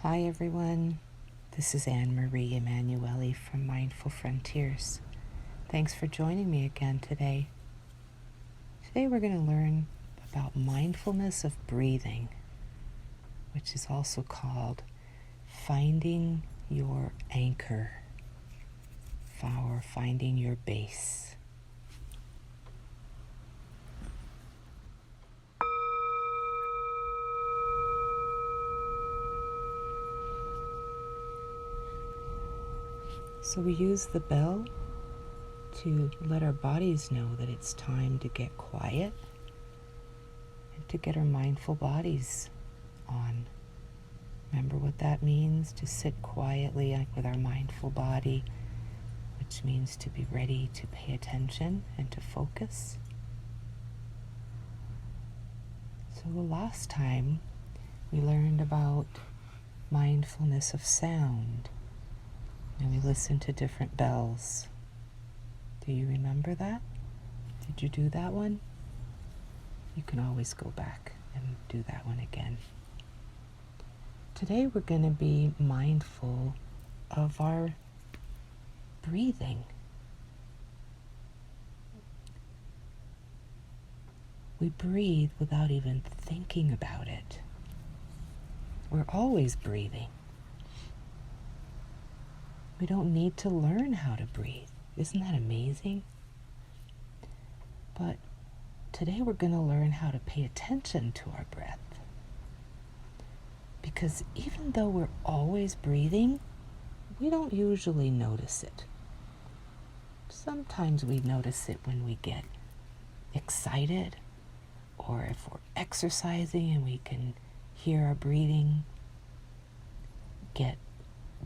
Hi everyone, this is Anne-Marie Emanuele from Mindful Frontiers. Thanks for joining me again today. Today we're going to learn about mindfulness of breathing, which is also called finding your anchor or finding your base. So we use the bell to let our bodies know that it's time to get quiet and to get our mindful bodies on. Remember what that means, to sit quietly with our mindful body, which means to be ready to pay attention and to focus. So the last time we learned about mindfulness of sound, and we listened to different bells. Do you remember that? Did you do that one? You can always go back and do that one again. Today we're going to be mindful of our breathing. We breathe without even thinking about it. We're always breathing. We don't need to learn how to breathe. Isn't that amazing? But today we're going to learn how to pay attention to our breath. Because even though we're always breathing, we don't usually notice it. Sometimes we notice it when we get excited, or if we're exercising and we can hear our breathing get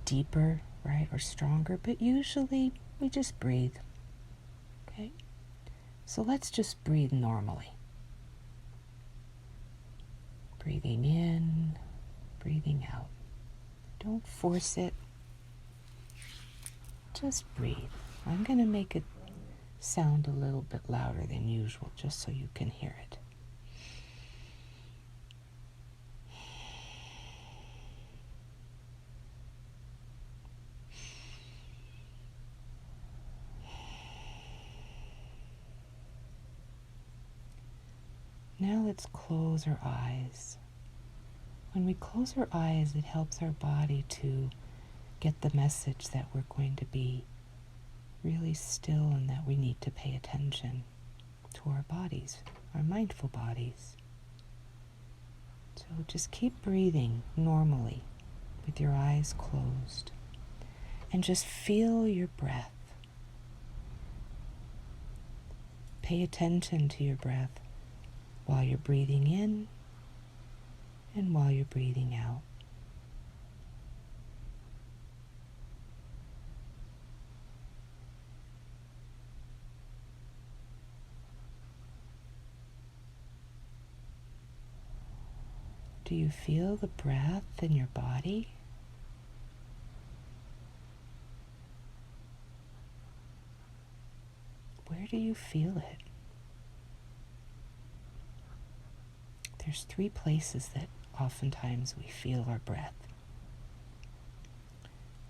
deeper, right, or stronger, but usually we just breathe. Okay? So let's just breathe normally. Breathing in, breathing out. Don't force it. Just breathe. I'm going to make it sound a little bit louder than usual, just so you can hear it. Now let's close our eyes. When we close our eyes, it helps our body to get the message that we're going to be really still and that we need to pay attention to our bodies, our mindful bodies. So just keep breathing normally with your eyes closed and just feel your breath. Pay attention to your breath while you're breathing in and while you're breathing out. Do you feel the breath in your body? Where do you feel it? There's 3 places that oftentimes we feel our breath.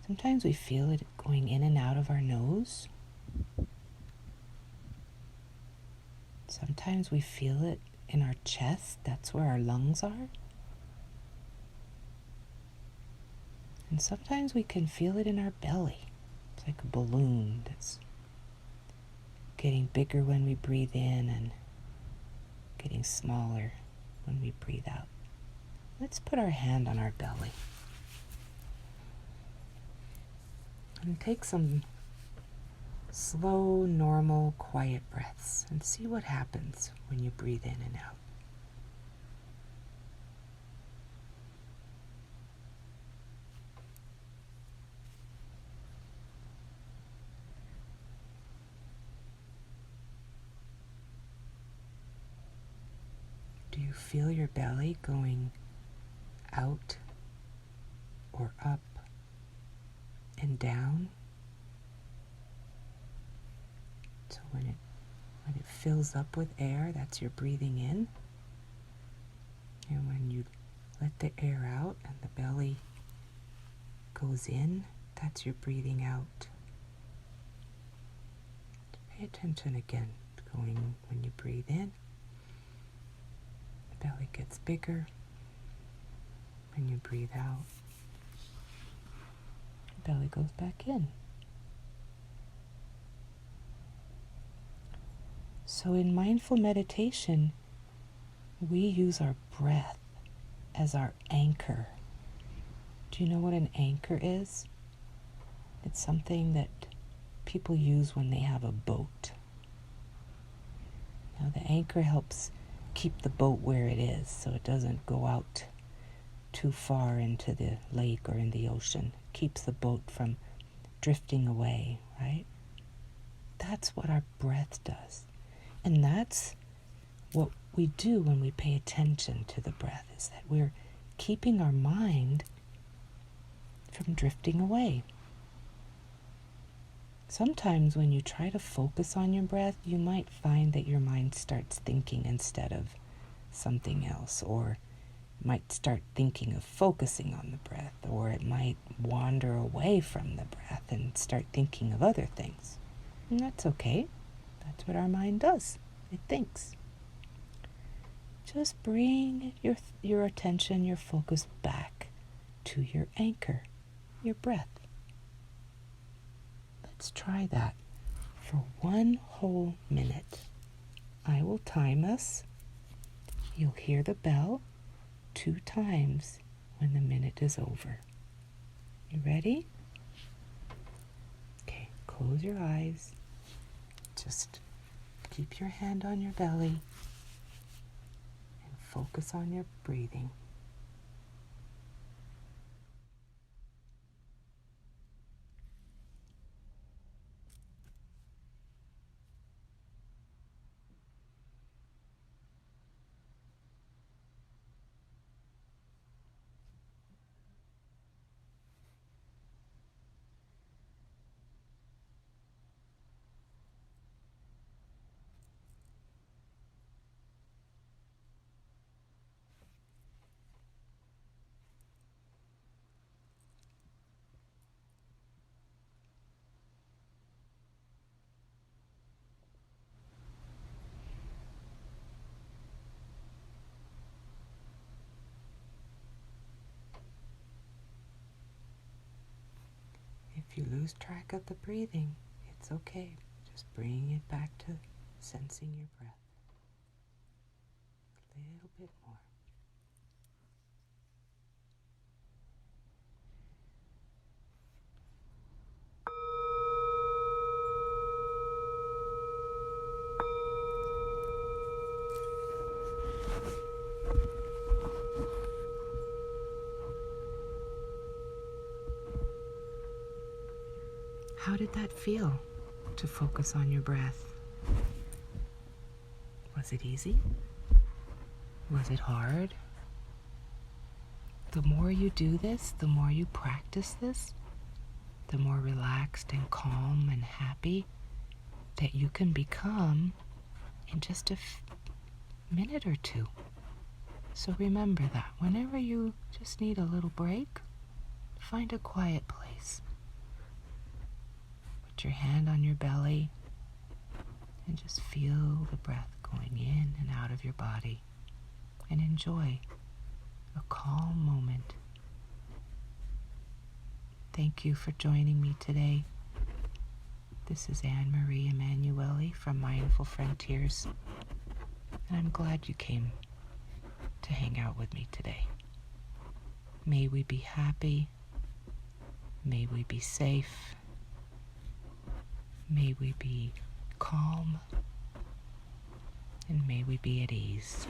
Sometimes we feel it going in and out of our nose. Sometimes we feel it in our chest. That's where our lungs are. And sometimes we can feel it in our belly. It's like a balloon that's getting bigger when we breathe in and getting smaller when we breathe out. Let's put our hand on our belly and take some slow, normal, quiet breaths and see what happens when you breathe in and out. Do you feel your belly going out or up and down? So when it fills up with air, that's your breathing in. And when you let the air out and the belly goes in, that's your breathing out. Pay attention again, going when you breathe in. The belly gets bigger. When you breathe out, the belly goes back in. So in mindful meditation, we use our breath as our anchor. Do you know what an anchor is? It's something that people use when they have a boat. Now the anchor helps keep the boat where it is so it doesn't go out too far into the lake or in the ocean. It keeps the boat from drifting away, right? That's what our breath does. And that's what we do when we pay attention to the breath, is that we're keeping our mind from drifting away. Sometimes when you try to focus on your breath, you might find that your mind starts thinking instead of something else, or might start thinking of focusing on the breath, or it might wander away from the breath and start thinking of other things. And that's okay. That's what our mind does. It thinks. Just bring your attention, your focus back to your anchor, your breath. Let's try that for 1 whole minute. I will time us. You'll hear the bell 2 times when the minute is over. You ready? Okay, close your eyes. Just keep your hand on your belly and focus on your breathing. If you lose track of the breathing, it's okay. Just bring it back to sensing your breath. A little bit more. How did that feel, to focus on your breath? Was it easy? Was it hard? The more you do this, the more you practice this, the more relaxed and calm and happy that you can become in just a minute or 2. So remember that whenever you just need a little break, find a quiet place. Put your hand on your belly and just feel the breath going in and out of your body, and enjoy a calm moment. Thank you for joining me today. This is Anne Marie Emanuele from Mindful Frontiers, and I'm glad you came to hang out with me today. May we be happy. May we be safe. May we be calm. And may we be at ease.